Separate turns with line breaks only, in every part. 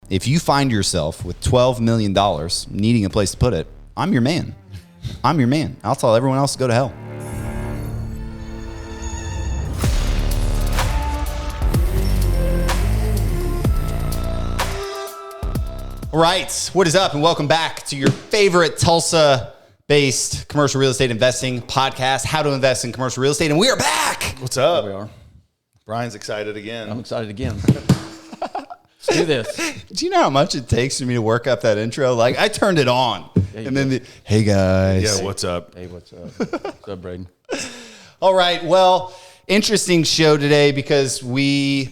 if you find yourself with $12 million needing a place to put it, I'm your man. I'm your man. I'll tell everyone else to go to hell. All right, what is up, and welcome back to your favorite Tulsa-based commercial real estate investing podcast, How to Invest in Commercial Real Estate, and we are back.
What's up?
Here we are.
Brian's excited again.
I'm excited again. Let's do this.
Do you know how much it takes for me to work up that intro? Like, I turned it on, and then hey guys.
Yeah, what's up?
Hey, what's up? What's up, Braden?
All right, well, interesting show today because we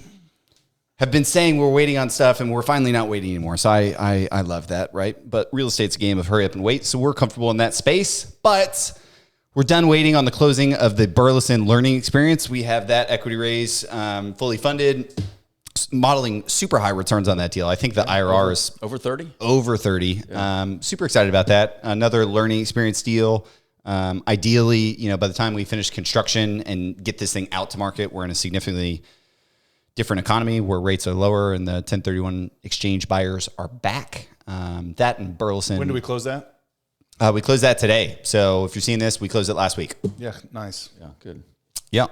have been saying we're waiting on stuff, and we're finally not waiting anymore. So I love that, right? But real estate's a game of hurry up and wait, so we're comfortable in that space. But we're done waiting on the closing of the Burleson learning experience. We have that equity raise fully funded, modeling super high returns on that deal. I think the IRR is
over 30.
Over 30. Yeah. Super excited about that. Another learning experience deal. Ideally, by the time we finish construction and get this thing out to market, we're in a significantly different economy where rates are lower and the 1031 exchange buyers are back. That in Burleson.
When do we close that?
We closed that today. So if you're seeing this, we closed it last week.
Yeah, nice.
Yeah, good.
Yeah.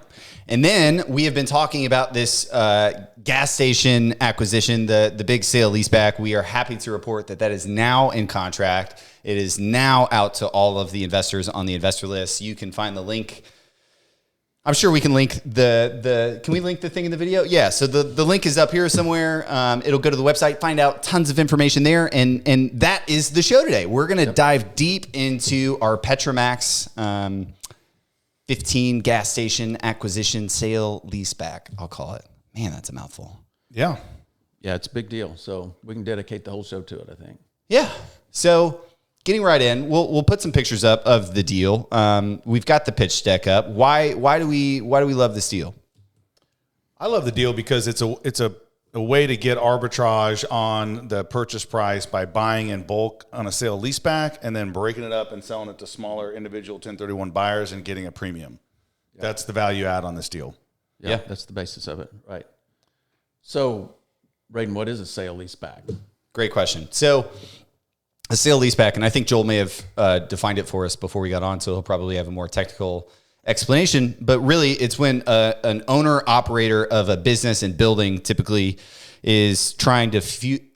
And then we have been talking about this gas station acquisition, the big sale leaseback. We are happy to report that is now in contract. It is now out to all of the investors on the investor list. You can find the link. I'm sure we can link can we link the thing in the video? Yeah, so the link is up here somewhere. It'll go to the website, find out tons of information there, and that is the show today. We're going to dive deep into our PetroMax 15 gas station acquisition sale leaseback, I'll call it. Man, that's a mouthful.
Yeah.
Yeah, it's a big deal. So we can dedicate the whole show to it, I think.
Yeah. So getting right in, we'll put some pictures up of the deal. We've got the pitch deck up. Why do we love this deal?
I love the deal because it's a way to get arbitrage on the purchase price by buying in bulk on a sale leaseback and then breaking it up and selling it to smaller individual 1031 buyers and getting a premium. Yeah. That's the value add on this deal.
Yeah, that's the basis of it. Right. So, Braden, what is a sale leaseback?
Great question. So a sale leaseback, and I think Joel may have defined it for us before we got on, so he'll probably have a more technical explanation. But really, it's when an owner-operator of a business and building typically is trying to fuel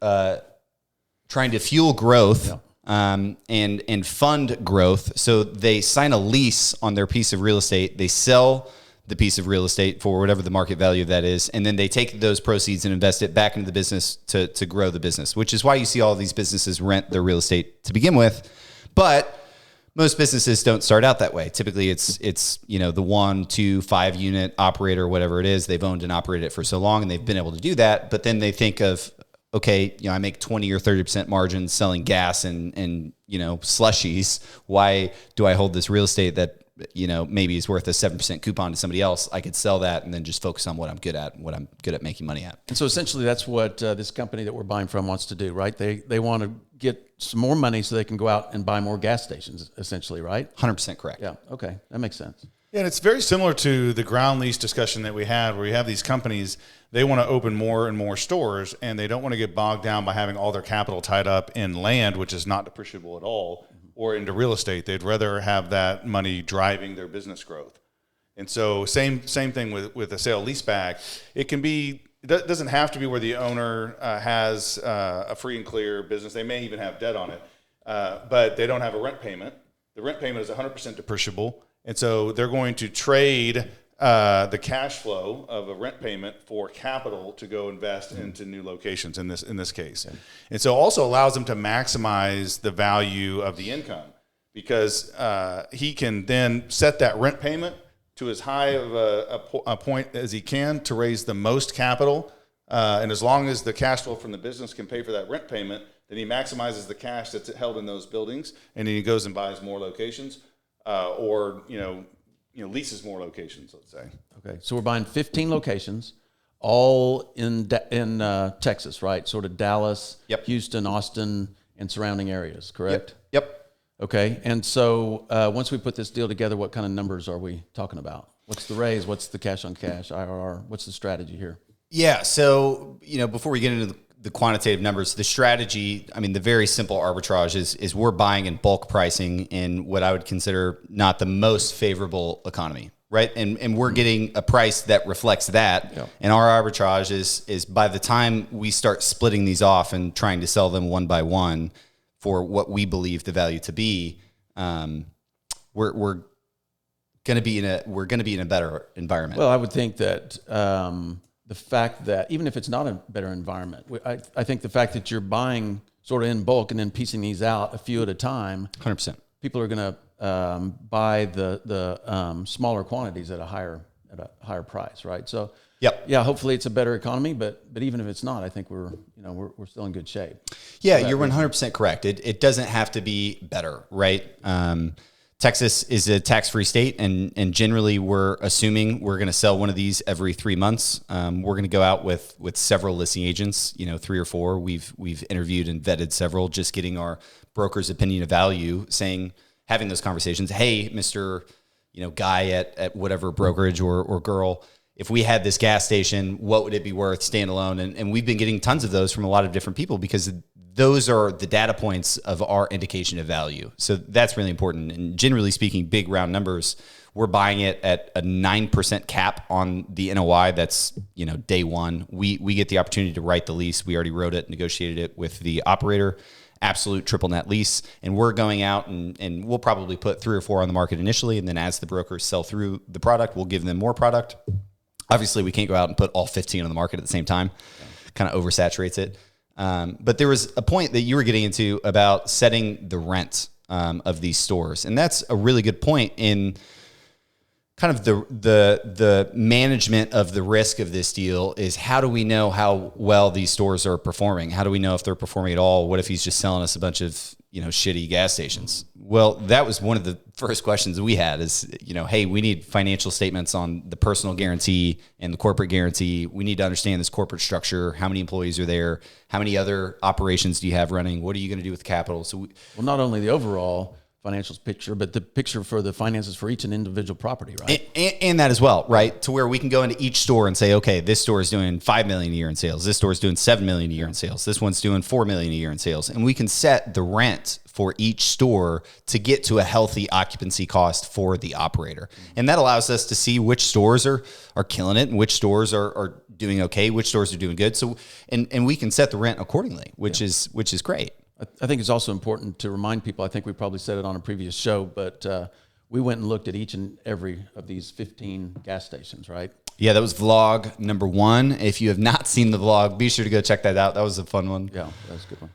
growth and fund growth. So they sign a lease on their piece of real estate. They sell the piece of real estate for whatever the market value of that is, and then they take those proceeds and invest it back into the business to grow the business, which is why you see all these businesses rent their real estate to begin with. But most businesses don't start out that way. Typically it's the 1, 2, 5 unit operator, whatever it is. They've owned and operated it for so long and they've been able to do that. But then they think of, okay, I make 20 or 30% margins selling gas and slushies. Why do I hold this real estate that maybe is worth a 7% coupon to somebody else? I could sell that and then just focus on what I'm good at and what I'm good at making money at.
And so essentially that's what this company that we're buying from wants to do, right? They want to get some more money so they can go out and buy more gas stations, essentially, right?
100% correct.
Yeah, okay. That makes sense.
Yeah, and it's very similar to the ground lease discussion that we had where you have these companies, they want to open more and more stores and they don't want to get bogged down by having all their capital tied up in land, which is not depreciable at all, or into real estate. They'd rather have that money driving their business growth. And so same thing with a sale leaseback. It doesn't have to be where the owner has a free and clear business. They may even have debt on it, but they don't have a rent payment. The rent payment is 100% depreciable. And so they're going to trade the cash flow of a rent payment for capital to go invest into new locations in this case. Okay. And so also allows them to maximize the value of the income because he can then set that rent payment to as high of a point as he can to raise the most capital. And as long as the cash flow from the business can pay for that rent payment, then he maximizes the cash that's held in those buildings, and then he goes and buys more locations or leases more locations, let's say.
Okay, so we're buying 15 locations, all in Texas, right? Sort of Dallas,
Yep.
Houston, Austin, and surrounding areas, correct?
Yep.
Okay, and so once we put this deal together, what kind of numbers are we talking about? What's the raise? What's the cash on cash, IRR? What's the strategy here?
Yeah, so before we get into the quantitative numbers, the strategy, I mean, the very simple arbitrage is we're buying in bulk pricing in what I would consider not the most favorable economy, right? And we're getting a price that reflects that.
Yeah.
And our arbitrage is by the time we start splitting these off and trying to sell them one by one for what we believe the value to be, we're going to be in a better environment.
Well, I would think that the fact that even if it's not a better environment, I think the fact that you're buying sort of in bulk and then piecing these out a few at a time,
100%.
people are going to buy the smaller quantities at a higher price, right? So,
Yep.
yeah, hopefully it's a better economy, but even if it's not, I think we're still in good shape.
Yeah, you're 100% correct. It doesn't have to be better, right? Texas is a tax-free state, and generally we're assuming we're going to sell one of these every 3 months. We're going to go out with several listing agents, 3 or 4. We've interviewed and vetted several, just getting our broker's opinion of value, having those conversations. Hey, Mr. Guy at whatever brokerage or girl, if we had this gas station, what would it be worth standalone? And we've been getting tons of those from a lot of different people because those are the data points of our indication of value. So that's really important. And generally speaking, big round numbers, we're buying it at a 9% cap on the NOI. That's, day one. We get the opportunity to write the lease. We already wrote it, negotiated it with the operator, absolute triple net lease. And we're going out and we'll probably put 3 or 4 on the market initially. And then as the brokers sell through the product, we'll give them more product. Obviously, we can't go out and put all 15 on the market at the same time. Kind of oversaturates it. But there was a point that you were getting into about setting the rent of these stores. And that's a really good point in kind of the management of the risk of this deal is how do we know how well these stores are performing? How do we know if they're performing at all? What if he's just selling us a bunch of, shitty gas stations? Well, that was one of the first questions we had is, hey, we need financial statements on the personal guarantee and the corporate guarantee. We need to understand this corporate structure. How many employees are there? How many other operations do you have running? What are you going to do with the capital? So,
well, not only the overall financials picture, but the picture for the finances for each individual property, right?
And that as well, right? To where we can go into each store and say, okay, this store is doing $5 million a year in sales. This store is doing $7 million a year in sales. This one's doing $4 million a year in sales. And we can set the rent for each store to get to a healthy occupancy cost for the operator. And that allows us to see which stores are killing it and which stores are doing okay, which stores are doing good. So, and we can set the rent accordingly, which is great.
I think it's also important to remind people, I think we probably said it on a previous show, but we went and looked at each and every of these 15 gas stations, right?
Yeah, that was vlog number 1. If you have not seen the vlog, be sure to go check that out. That was a fun one.
Yeah, that was a good one.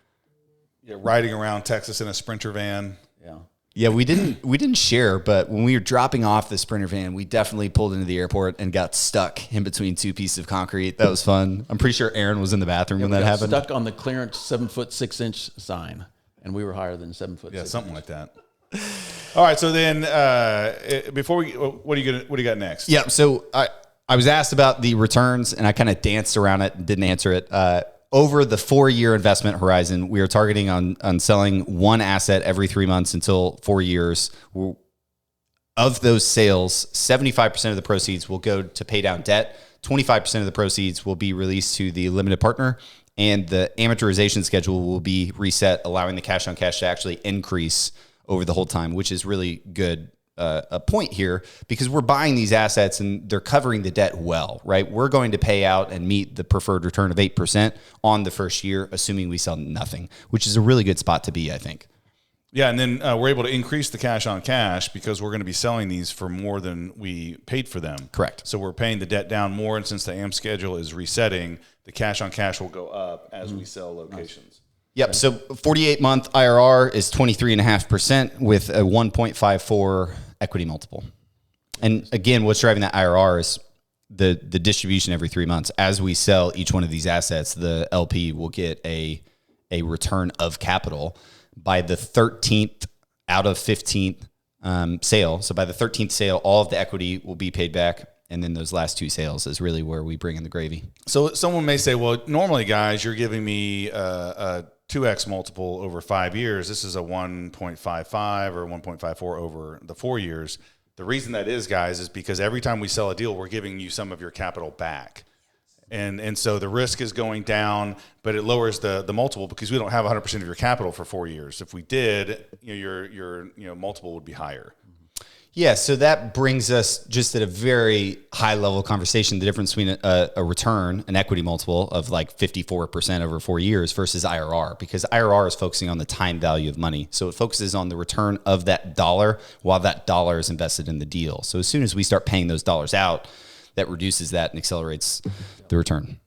Yeah, riding around Texas in a Sprinter van.
Yeah.
Yeah, we didn't share, but when we were dropping off the Sprinter van, we definitely pulled into the airport and got stuck in between 2 pieces of concrete. That was fun. I'm pretty sure Aaron was in the bathroom when that happened.
Stuck on the clearance 7'6" sign, and we were higher than 7 foot.
Yeah, something like that. All right, so then before we, what do you got next?
Yeah, so I was asked about the returns, and I kind of danced around it and didn't answer it. Over the 4-year investment horizon, we are targeting on selling one asset every 3 months until 4 years. Of those sales, 75% of the proceeds will go to pay down debt. 25% of the proceeds will be released to the limited partner, and the amortization schedule will be reset, allowing the cash on cash to actually increase over the whole time, which is really good. A point here because we're buying these assets and they're covering the debt well, right? We're going to pay out and meet the preferred return of 8% on the first year, assuming we sell nothing, which is a really good spot to be, I think.
Yeah, and then we're able to increase the cash on cash because we're going to be selling these for more than we paid for them.
Correct.
So we're paying the debt down more, and since the AM schedule is resetting, the cash on cash will go up as we sell locations.
Yep. So 48-month IRR is 23.5% with a 1.54 equity multiple. And again, what's driving that IRR is the distribution every 3 months. As we sell each one of these assets, the LP will get a return of capital by the 13th out of 15th sale. So by the 13th sale, all of the equity will be paid back. And then those last 2 sales is really where we bring in the gravy.
So someone may say, well, normally, guys, you're giving me a 2x multiple over 5 years. This is a 1.55 or 1.54 over the 4 years. The reason that is, guys, is because every time we sell a deal, we're giving you some of your capital back. And so the risk is going down, but it lowers the multiple because we don't have 100% of your capital for 4 years. If we did, your multiple would be higher.
Yeah, so that brings us just at a very high level conversation, the difference between a return, an equity multiple of like 54% over 4 years versus IRR, because IRR is focusing on the time value of money. So it focuses on the return of that dollar while that dollar is invested in the deal. So as soon as we start paying those dollars out, that reduces that and accelerates the return.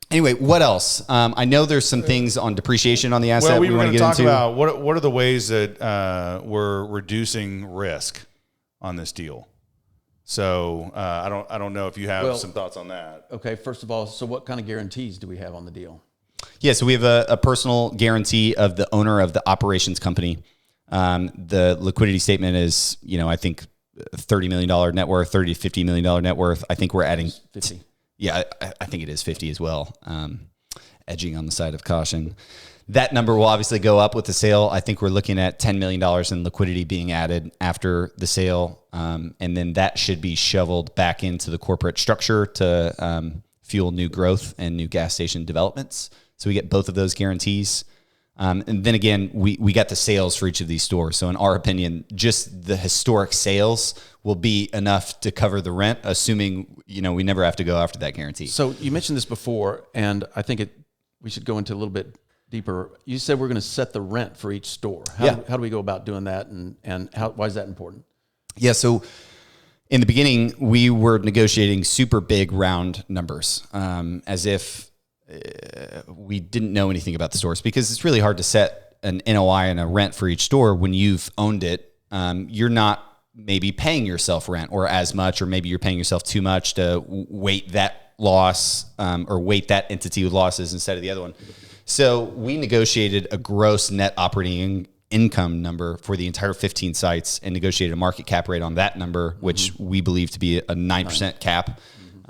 Anyway, what else? I know there's some things on depreciation on the asset
we
want
were
to
going to
get
talk
into.
about what are the ways that we're reducing risk on this deal. So I don't know if you have some thoughts on that.
Okay, first of all, so what kind of guarantees do we have on the deal?
Yeah, so we have a personal guarantee of the owner of the operations company. The liquidity statement is, I think $30 million net worth, $30 to $50 million net worth. I think we're adding
50.
Yeah, I think it is 50 as well, edging on the side of caution. That number will obviously go up with the sale. I think we're looking at $10 million in liquidity being added after the sale, and then that should be shoveled back into the corporate structure to fuel new growth and new gas station developments. So we get both of those guarantees. And then again, we got the sales for each of these stores. So in our opinion, just the historic sales will be enough to cover the rent, assuming, we never have to go after that guarantee.
So you mentioned this before, and I think we should go into a little bit deeper. You said we're going to set the rent for each store. How do we go about doing that, and why is that important?
Yeah, so in the beginning, we were negotiating super big round numbers, as if we didn't know anything about the stores, because it's really hard to set an NOI and a rent for each store when you've owned it. You're not maybe paying yourself rent or as much, or maybe you're paying yourself too much to weight that loss or weight that entity with losses instead of the other one. So we negotiated a gross net operating income number for the entire 15 sites and negotiated a market cap rate on that number, which we believe to be a 9% cap.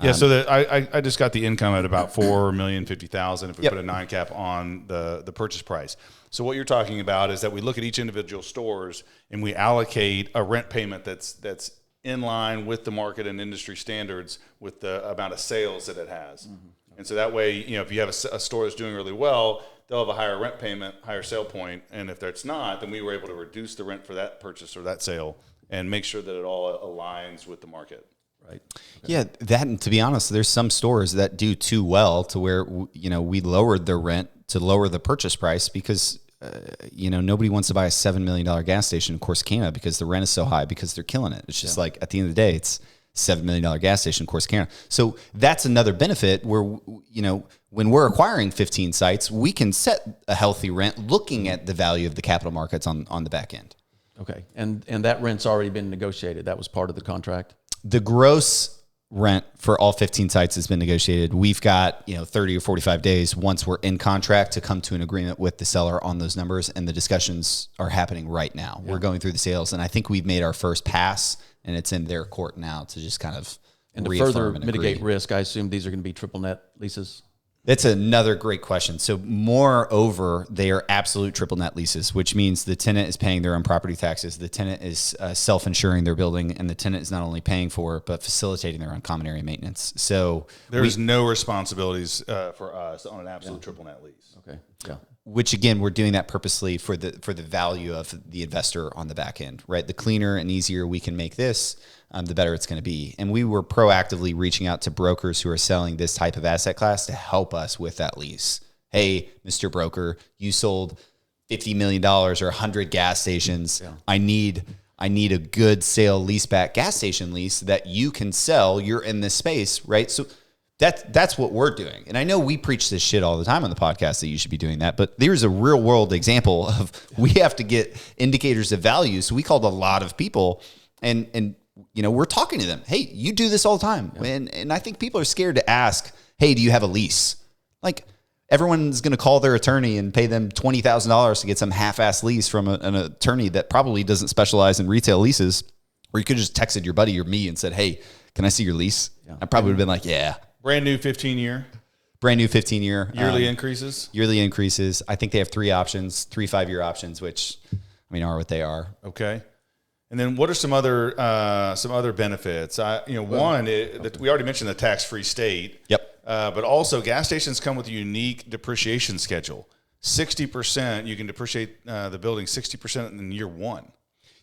Yeah, so I just got the income at about $4,050,000 if we put a 9 cap on the purchase price. So what you're talking about is that we look at each individual stores and we allocate a rent payment that's in line with the market and industry standards with the amount of sales that it has. Mm-hmm. And so that way, if you have a store that's doing really well, they'll have a higher rent payment, higher sale point. And if that's not, then we were able to reduce the rent for that purchase or that sale and make sure that it all aligns with the market. Right.
Yeah, and to be honest, there's some stores that do too well to where, we lowered their rent to lower the purchase price because, nobody wants to buy a $7 million gas station in Corsicana because the rent is so high because they're killing it. It's just like at the end of the day, it's $7 million gas station in Corsicana. So that's another benefit where, when we're acquiring 15 sites, we can set a healthy rent looking at the value of the capital markets on the back end.
Okay. And that rent's already been negotiated. That was part of the contract?
The gross rent for all 15 sites has been negotiated. We've got 30 or 45 days once we're in contract to come to an agreement with the seller on those numbers, and the discussions are happening right now. Yeah. We're going through the sales, and I think we've made our first pass, and it's in their court now to just kind of
and to further mitigate risk. I assume these are going to be triple net leases.
That's another great question. So moreover, they are absolute triple net leases, which means the tenant is paying their own property taxes. The tenant is self-insuring their building, and the tenant is not only paying for it, but facilitating their own common area maintenance. So
there's no responsibilities for us on an absolute triple net lease.
Okay. Yeah.
Which again, we're doing that purposely for the value of the investor on the back end, right? The cleaner and easier we can make this, the better it's going to be. And we were proactively reaching out to brokers who are selling this type of asset class to help us with that lease. Hey, Mr. Broker, you sold $50 million or 100 gas stations. Yeah. I need a good sale leaseback gas station lease that you can sell. You're in this space, right? So that's what we're doing. And I know we preach this shit all the time on the podcast that you should be doing that, but there's a real world example of we have to get indicators of value. So we called a lot of people and we're talking to them. Hey, you do this all the time. Yeah. And I think people are scared to ask, hey, do you have a lease? Like everyone's going to call their attorney and pay them $20,000 to get some half-ass lease from an attorney that probably doesn't specialize in retail leases. Or you could just texted your buddy or me and said, hey, can I see your lease? Yeah. I probably would have been like, yeah.
Brand new 15-year.
Brand new 15-year.
Yearly increases?
Yearly increases. I think they have 3 5-year options, which, are what they are.
Okay. And then what are some other benefits? We already mentioned the tax-free state.
Yep.
But also gas stations come with a unique depreciation schedule. 60%, you can depreciate the building 60% in year one.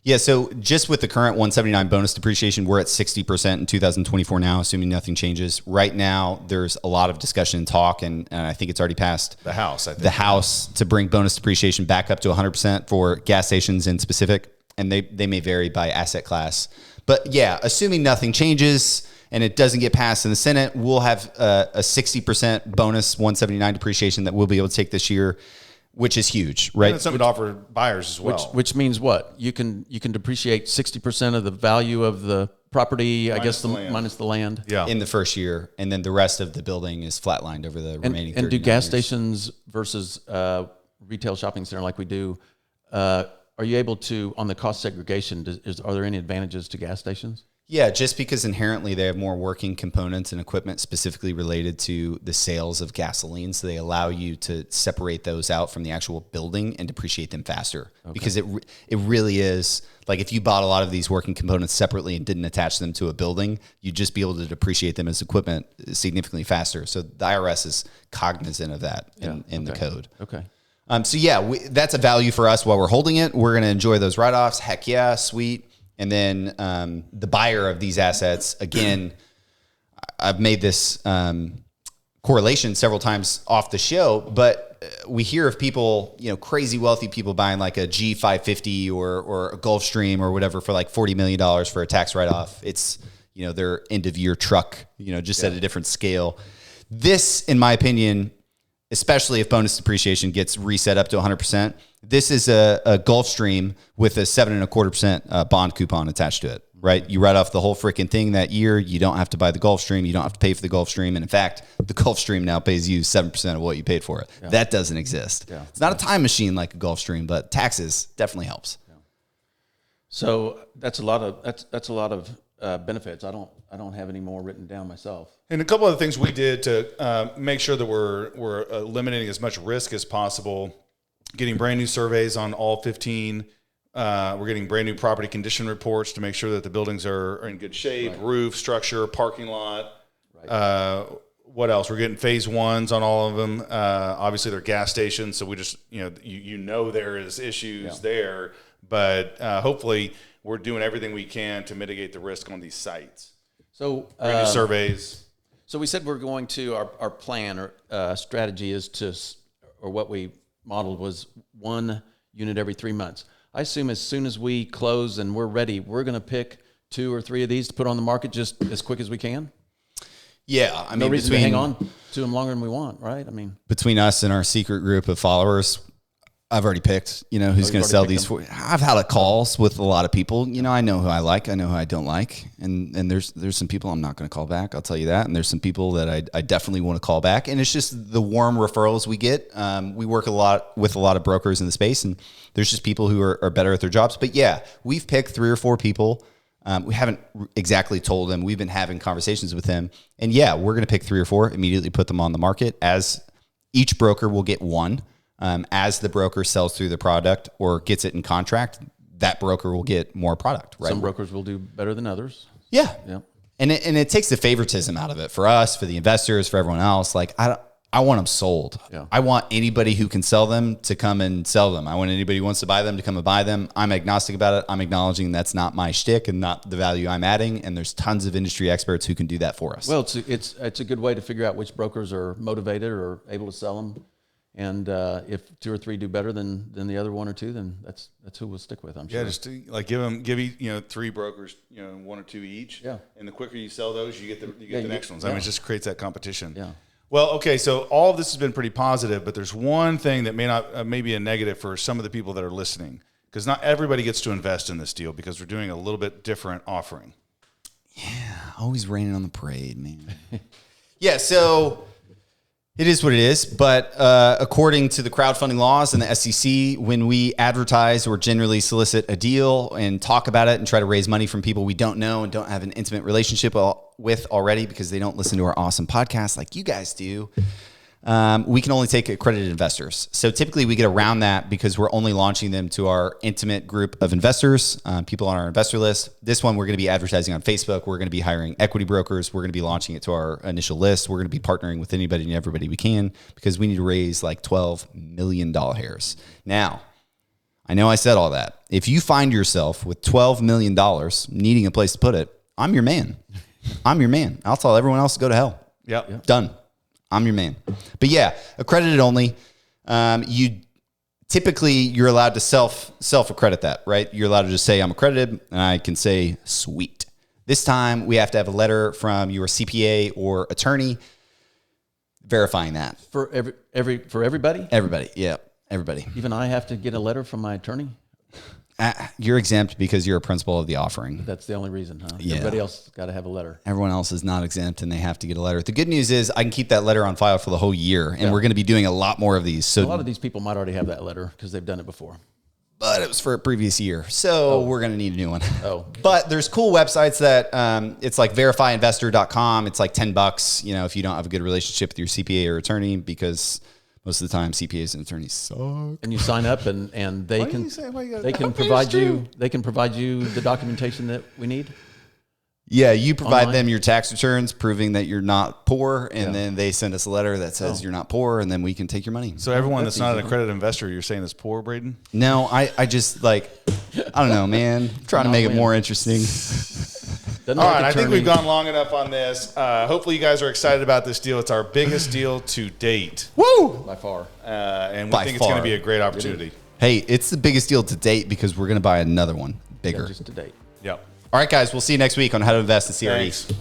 Yeah, so just with the current 179 bonus depreciation, we're at 60% in 2024 now, assuming nothing changes. Right now, there's a lot of discussion and talk, and I think it's already passed
The House, I think.
the House to bring bonus depreciation back up to 100% for gas stations in specific, and they may vary by asset class. But yeah, assuming nothing changes and it doesn't get passed in the Senate, we'll have a 60% bonus 179 depreciation that we'll be able to take this year, which is huge, right?
And it's something to offer buyers as well.
Which means what? You can depreciate 60% of the value of the property, minus the land.
Yeah.
In the first year, and then the rest of the building is flatlined over the remaining 39
And do gas
years.
stations versus retail shopping center like we do, are you able to, on the cost segregation, are there any advantages to gas stations?
Yeah, just because inherently they have more working components and equipment specifically related to the sales of gasoline. So they allow you to separate those out from the actual building and depreciate them faster. Okay. Because it really is, like if you bought a lot of these working components separately and didn't attach them to a building, you'd just be able to depreciate them as equipment significantly faster. So the IRS is cognizant of that in the code.
Okay.
So yeah, that's a value for us while we're holding it. We're going to enjoy those write-offs. Heck yeah, sweet. And then the buyer of these assets, again, I've made this correlation several times off the show, but we hear of people, crazy wealthy people buying like a G550 or a Gulfstream or whatever for like $40 million for a tax write-off. It's, their end of year truck, just at a different scale. This, in my opinion, especially if bonus depreciation gets reset up to 100%, this is a Gulfstream with a 7.25% bond coupon attached to it, right? You write off the whole freaking thing that year. You don't have to buy the Gulfstream. You don't have to pay for the Gulfstream. And in fact, the Gulfstream now pays you 7% of what you paid for it. Yeah. That doesn't exist. Yeah. It's not a time machine like a Gulfstream, but taxes definitely helps. Yeah.
So that's a lot of benefits. I don't have any more written down myself.
And a couple of things we did to make sure that we're eliminating as much risk as possible. Getting brand new surveys on all 15. We're getting brand new property condition reports to make sure that the buildings are in good shape, right. Roof, structure, parking lot. Right. What else? We're getting phase ones on all of them. Obviously, they're gas stations, so we just there is issues there, but hopefully we're doing everything we can to mitigate the risk on these sites.
So
brand new surveys.
So we said we're going to our plan or strategy is or what we modeled was 1 unit every 3 months. I assume as soon as we close and we're ready, we're going to pick 2 or 3 of these to put on the market just as quick as we can.
Yeah,
no reason to hang on to them longer than we want, right? I mean,
between us and our secret group of followers, I've already picked, who's going to sell these for. I've had calls with a lot of people. I know who I like. I know who I don't like. And there's some people I'm not going to call back. I'll tell you that. And there's some people that I definitely want to call back. And it's just the warm referrals we get. We work a lot with a lot of brokers in the space, and there's just people who are better at their jobs. But yeah, we've picked 3 or 4 people. We haven't exactly told them. We've been having conversations with them. And yeah, we're going to pick 3 or 4, immediately put them on the market. As each broker will get 1. As the broker sells through the product or gets it in contract, that broker will get more product, right?
Some brokers will do better than others.
Yeah. And it takes the favoritism out of it for us, for the investors, for everyone else. Like I want them sold. Yeah. I want anybody who can sell them to come and sell them. I want anybody who wants to buy them to come and buy them. I'm agnostic about it. I'm acknowledging that's not my shtick and not the value I'm adding. And there's tons of industry experts who can do that for us.
Well, it's a good way to figure out which brokers are motivated or able to sell them. And if 2 or 3 do better than the other 1 or 2, then that's who we'll stick with. I'm sure.
Yeah, just give 3 brokers, 1 or 2 each. Yeah. And the quicker you sell those, you get the next ones. I mean, it just creates that competition.
Yeah.
Well, okay, so all of this has been pretty positive, but there's one thing that may be a negative for some of the people that are listening, because not everybody gets to invest in this deal because we're doing a little bit different offering.
Yeah, always raining on the parade, man. Yeah, so it is what it is, but according to the crowdfunding laws and the SEC, when we advertise or generally solicit a deal and talk about it and try to raise money from people we don't know and don't have an intimate relationship with already because they don't listen to our awesome podcast like you guys do, we can only take accredited investors. So typically we get around that because we're only launching them to our intimate group of investors, people on our investor list. This one, we're going to be advertising on Facebook. We're going to be hiring equity brokers. We're going to be launching it to our initial list. We're going to be partnering with anybody and everybody we can because we need to raise like $12 million hairs. Now, I know I said all that. If you find yourself with $12 million needing a place to put it, I'm your man. I'm your man. I'll tell everyone else to go to hell.
Yep.
Done. I'm your man. But yeah, accredited only. You're allowed to self accredit that, right? You're allowed to just say I'm accredited, and I can say sweet. This time we have to have a letter from your CPA or attorney verifying that
For everybody?
Everybody, yeah, everybody.
Even I have to get a letter from my attorney?
You're exempt because you're a principal of the offering.
That's the only reason, huh?
Yeah.
Everybody else got to have a letter.
Everyone else is not exempt and they have to get a letter. The good news is I can keep that letter on file for the whole year, and we're going to be doing a lot more of these. So
A lot of these people might already have that letter because they've done it before.
but it was for a previous year. So we're going to need a new one.
Oh.
But there's cool websites that it's like verifyinvestor.com. It's like $10, if you don't have a good relationship with your CPA or attorney, because most of the time CPAs and attorneys suck.
And you sign up and they can provide you the documentation that we need.
Yeah, you provide
Online?
them your tax returns proving that you're not poor, and then they send us a letter that says you're not poor, and then we can take your money.
So everyone that's not an accredited investor, you're saying is poor, Braden?
No, I just I don't know, man. I'm trying to make it more interesting.
All right, I think we've gone long enough on this. Hopefully you guys are excited about this deal. It's our biggest deal to date.
Woo!
By far.
And we think it's going to be a great opportunity.
Hey, it's the biggest deal to date because we're going to buy another one bigger.
Just to date.
Yep.
All right, guys, we'll see you next week on How to Invest in CRE.
Thanks.